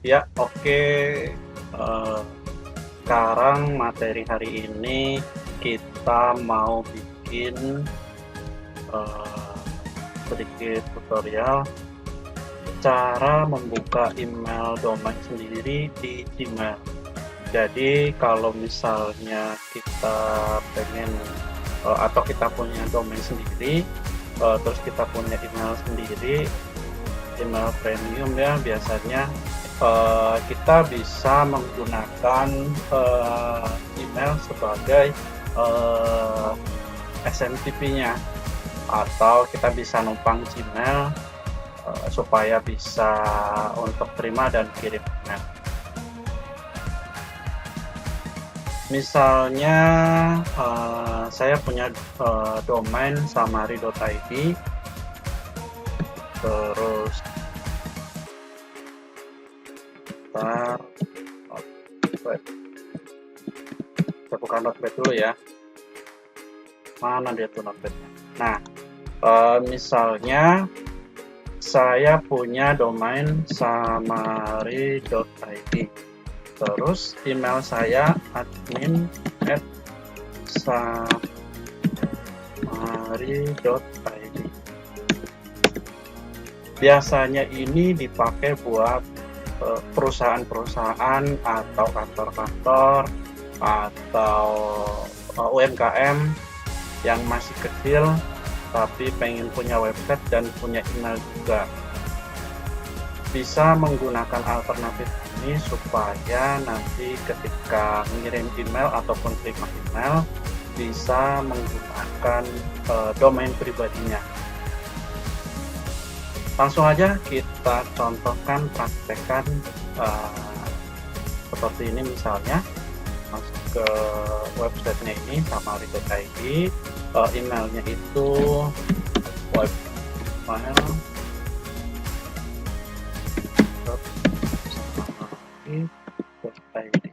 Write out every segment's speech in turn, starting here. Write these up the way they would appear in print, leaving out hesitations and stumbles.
Ya, oke. Eh, Sekarang materi hari ini kita mau bikin eh, sedikit tutorial cara membuka email domain sendiri di Gmail. Jadi kalau misalnya kita pengen atau kita punya domain sendiri, terus kita punya email sendiri, email premium ya biasanya kita bisa menggunakan email sebagai SMTP-nya, atau kita bisa numpang Gmail supaya bisa untuk terima dan kirim email. Misalnya saya punya domain samari.id, terus web. Saya buka notepad dulu ya. Mana dia tuh notepadnya? Nah, misalnya saya punya domain samari.id, terus email saya admin@samari.id. Biasanya ini dipakai buat perusahaan-perusahaan atau kantor-kantor atau UMKM yang masih kecil tapi pengen punya website dan punya email juga. Bisa menggunakan alternatif ini supaya nanti ketika mengirim email ataupun terima email bisa menggunakan domain pribadinya. Langsung aja kita contohkan, praktekkan seperti ini. Misalnya masuk ke websitenya ini samari.id, emailnya itu webmail.samari.id.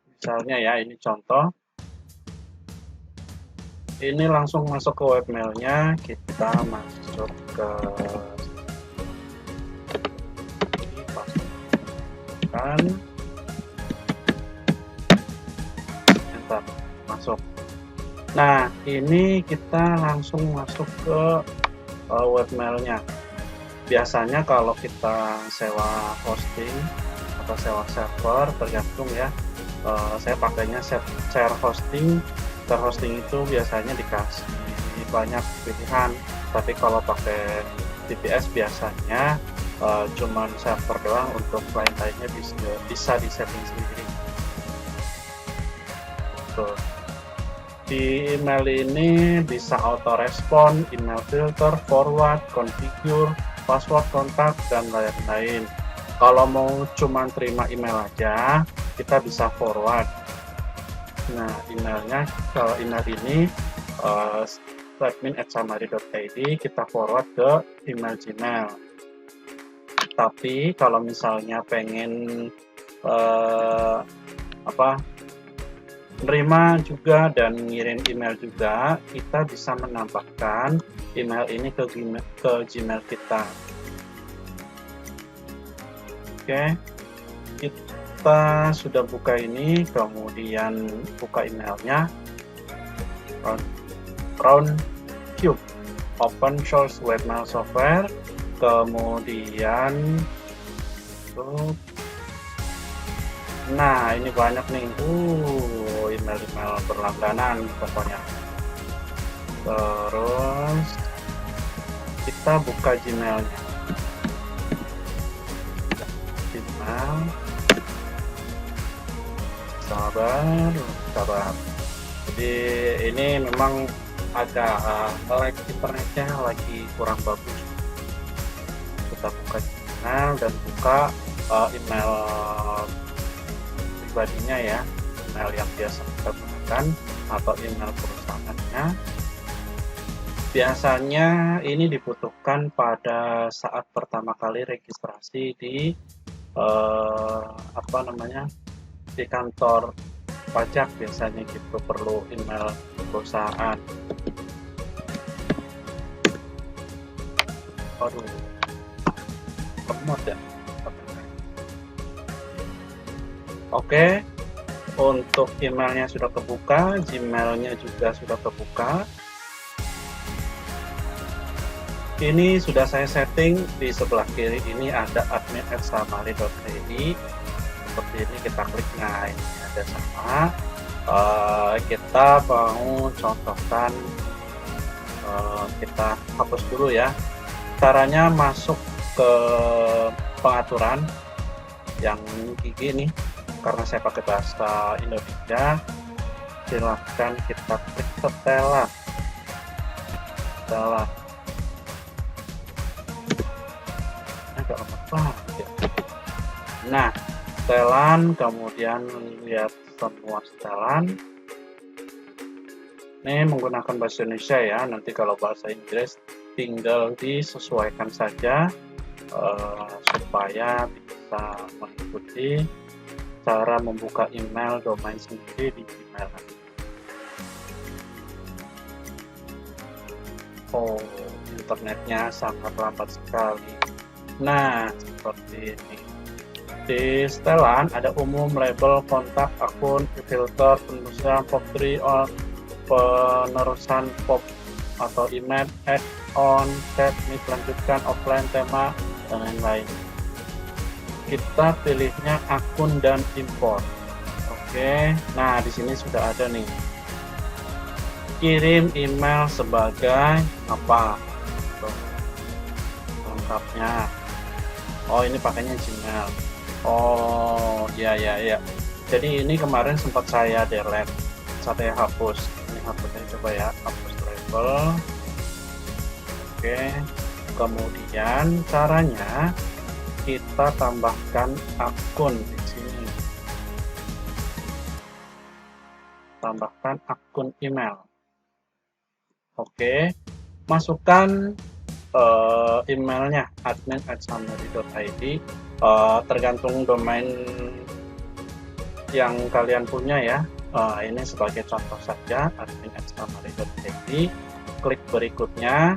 Misalnya ya, ini contoh. Ini langsung masuk ke webmailnya, kita masuk ke enter, masuk. Nah, ini kita langsung masuk ke webmailnya. Biasanya kalau kita sewa hosting atau sewa server, tergantung ya, saya pakainya share hosting. Share hosting itu biasanya dikasih banyak pilihan, tapi kalau pakai VPS biasanya cuman server doang, untuk lain-lainnya bisa di setting sendiri. Tuh. Di email ini bisa auto respon, email filter, forward, configure, password kontak, dan lain-lain. Kalau mau cuman terima email aja, kita bisa forward. Nah, emailnya, kalau email ini admin@samari.id, kita forward ke email Gmail. Tapi kalau misalnya pengen menerima juga dan ngirim email juga, kita bisa menambahkan email ini ke Gmail kita. Oke, kita sudah buka ini, kemudian buka emailnya. Roundcube, open source webmail software, kemudian nah ini banyak nih, email-email berlangganan pokoknya. Terus kita buka Gmailnya. Gmail, sabar. Jadi ini memang agak lag internetnya lagi kurang bagus. Kita buka Gmail dan buka email pribadinya ya, email yang biasa kita gunakan atau email perusahaannya. Biasanya ini dibutuhkan pada saat pertama kali registrasi di di kantor pajak, biasanya gitu, perlu email perusahaan. Aduh, lemot ya. Oke, untuk emailnya sudah kebuka, Gmailnya juga sudah kebuka. Ini sudah saya setting. Di sebelah kiri ini ada admin@samari.id. Seperti ini kita klik. Nah, ini ada sama. Kita mau contohkan, kita hapus dulu ya. Caranya masuk ke pengaturan yang gigi nih, karena saya pakai bahasa Indonesia. Silahkan kita klik setelan. Agak lemot banget ya. Nah, setelan, kemudian lihat semua setelan. Ini menggunakan bahasa Indonesia ya, nanti kalau bahasa Inggris tinggal disesuaikan saja supaya bisa mengikuti cara membuka email domain sendiri di Gmail. Oh, internetnya sangat lambat sekali. Nah, seperti ini. Di setelan ada umum, label, kontak, akun, filter, penulisan, pop 3, penerusan pop atau email, add on, chat, ini melanjutkan, offline, tema, dan lain-lain. Kita pilihnya akun dan import. Oke, nah di sini sudah ada nih. Kirim email sebagai apa? Lengkapnya. Oh, ini pakainya Gmail. Oh, ya. Jadi ini kemarin sempat saya delete, saya hapus. Ini hapusnya, coba ya, hapus label. Oke, kemudian caranya kita tambahkan akun di sini. Tambahkan akun email. Oke, masukkan emailnya admin@samari.id. Tergantung domain yang kalian punya ya. Ini sebagai contoh saja, admin@samari.id. Klik berikutnya,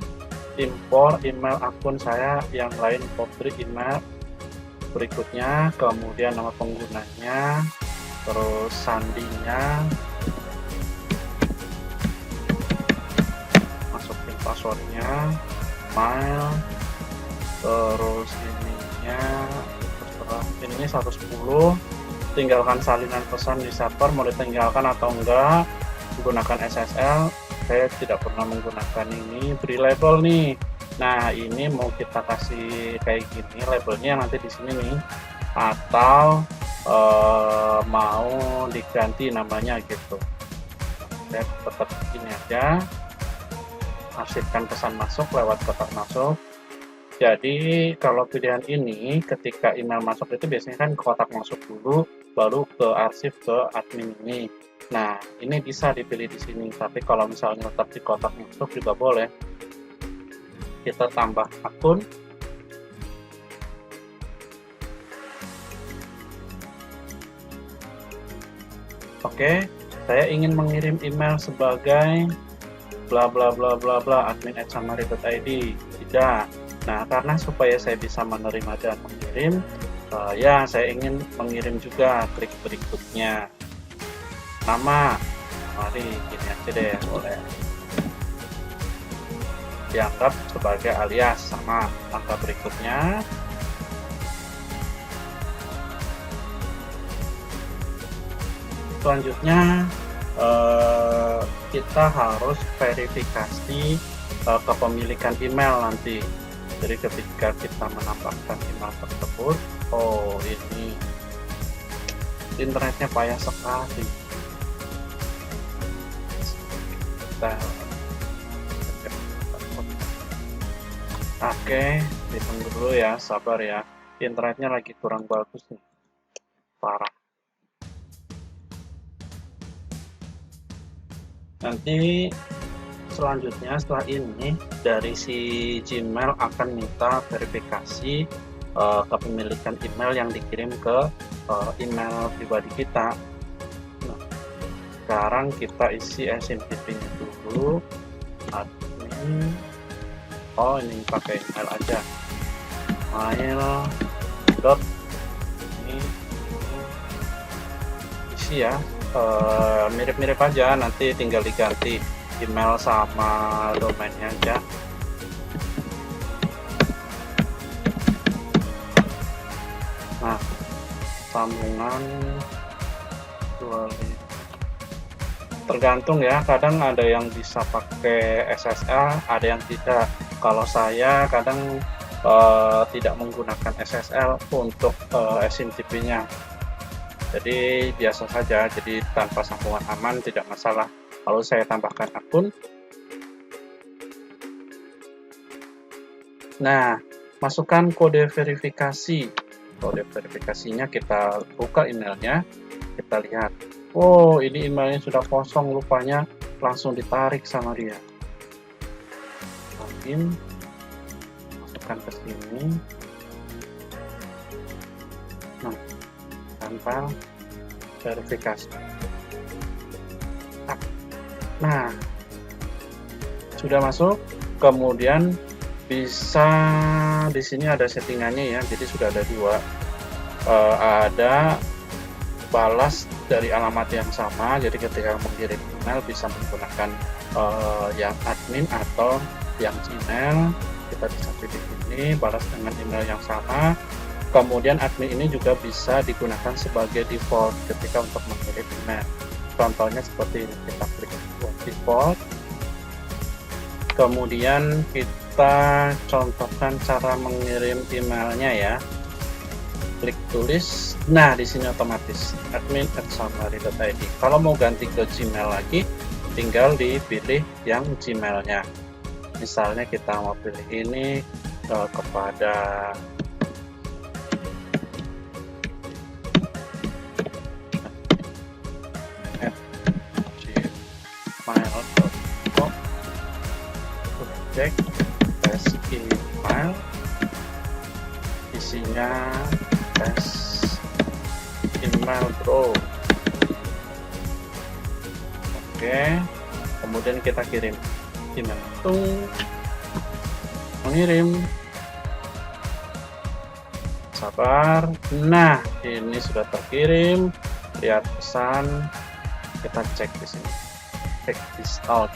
import email akun saya yang lain, copy email berikutnya, kemudian nama penggunanya, terus sandinya, masukin passwordnya, mail, terus ininya, terserah, ininya 110. Tinggalkan salinan pesan di server, mau ditinggalkan atau enggak, menggunakan SSL. Saya tidak pernah menggunakan ini. Beri label nih. Nah, ini mau kita kasih kayak gini labelnya nanti di sini nih, atau mau diganti namanya gitu. Saya tetap ini aja. Arsipkan pesan masuk lewat kotak masuk. Jadi kalau pilihan ini, ketika email masuk itu biasanya kan kotak masuk dulu, baru ke arsip ke admin ini. Nah, ini bisa dipilih di sini. Tapi kalau misalnya tetap di kotak masuk juga boleh. Kita tambah akun. Oke, saya ingin mengirim email sebagai bla bla bla bla bla admin@samari.id. Tidak. Nah, karena supaya saya bisa menerima dan mengirim, ya saya ingin mengirim juga. Klik berikutnya. Nama, mari gini aja deh, boleh. Dianggap sebagai alias, sama. Langkah berikutnya. Selanjutnya, kita harus verifikasi kepemilikan email nanti. Jadi ketika kita menambahkan email tersebut, oh ini internetnya payah sekali. Oke, ditunggu dulu ya, sabar ya. Internetnya lagi kurang bagus nih, parah. Nanti selanjutnya setelah ini dari si Gmail akan minta verifikasi kepemilikan email yang dikirim ke email pribadi kita. Nah, sekarang kita isi SMTP-nya dulu. Admin. Oh, ini pakai email aja. Mail dot ini isi ya, mirip-mirip aja, nanti tinggal diganti email sama domainnya aja. Nah, sambungan tergantung ya, kadang ada yang bisa pakai SSL, ada yang tidak. Kalau saya kadang tidak menggunakan SSL untuk SMTP-nya, jadi biasa saja, jadi tanpa sambungan aman tidak masalah. Lalu saya tambahkan akun. Nah, masukkan kode verifikasi. Kode verifikasinya kita buka emailnya, kita lihat. Oh, ini emailnya sudah kosong, rupanya langsung ditarik sama dia. Login, masukkan ke sini. Nah, tanpa verifikasi. Nah, sudah masuk. Kemudian bisa di sini ada settingannya ya, jadi sudah ada dua. Ada balas dari alamat yang sama, jadi ketika mengirim email bisa menggunakan yang admin atau yang Gmail. Kita bisa pilih ini, balas dengan email yang sama. Kemudian admin ini juga bisa digunakan sebagai default ketika untuk mengirim email. Contohnya seperti ini, kita klik default. Kemudian kita contohkan cara mengirim emailnya ya. Klik tulis. Nah, di sini otomatis admin@summary.id. Kalau mau ganti ke Gmail lagi, tinggal dipilih yang Gmailnya. Misalnya kita mau pilih ini kepada gmail.com. Cek tes email, isinya tes email bro. Oke, kemudian kita kirim email itu, mengirim. Sabar. Nah, ini sudah terkirim. Lihat pesan, kita cek di sini. Check this out.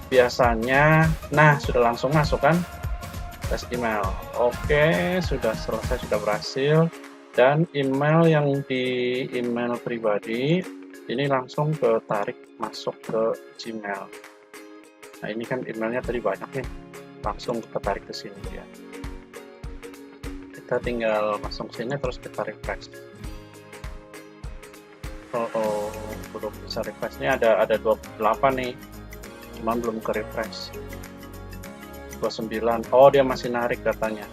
Biasanya, nah sudah langsung masuk kan tes email. Oke, sudah selesai, sudah berhasil. Dan email yang di email pribadi ini langsung ketarik masuk ke Gmail. Nah, ini kan emailnya tadi banyak nih, langsung ketarik ke sini ya. Kita tinggal masuk sini terus kita refresh. Oh, belum bisa refresh. Ini ada 28 nih, cuman belum ke refresh. 29. Oh, dia masih narik datanya.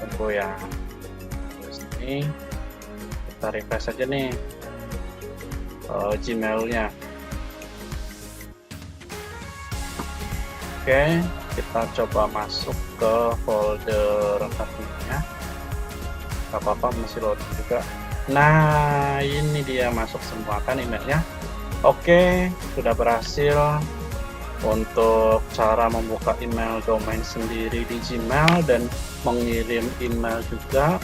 Tunggu ya. Terus ini kita refresh aja nih Gmailnya. Oke, kita coba masuk ke folder adminnya. Gak apa-apa, masih loading juga. Nah, ini dia masuk semua kan emailnya. Oke, sudah berhasil untuk cara membuka email domain sendiri di Gmail dan mengirim email juga,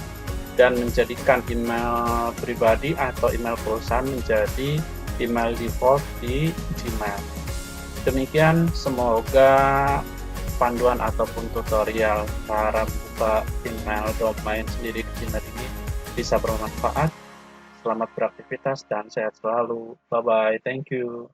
dan menjadikan email pribadi atau email perusahaan menjadi email default di Gmail. Demikian, semoga panduan ataupun tutorial cara membuka email domain sendiri di Gmail ini bisa bermanfaat. Selamat beraktivitas dan sehat selalu. Bye-bye. Thank you.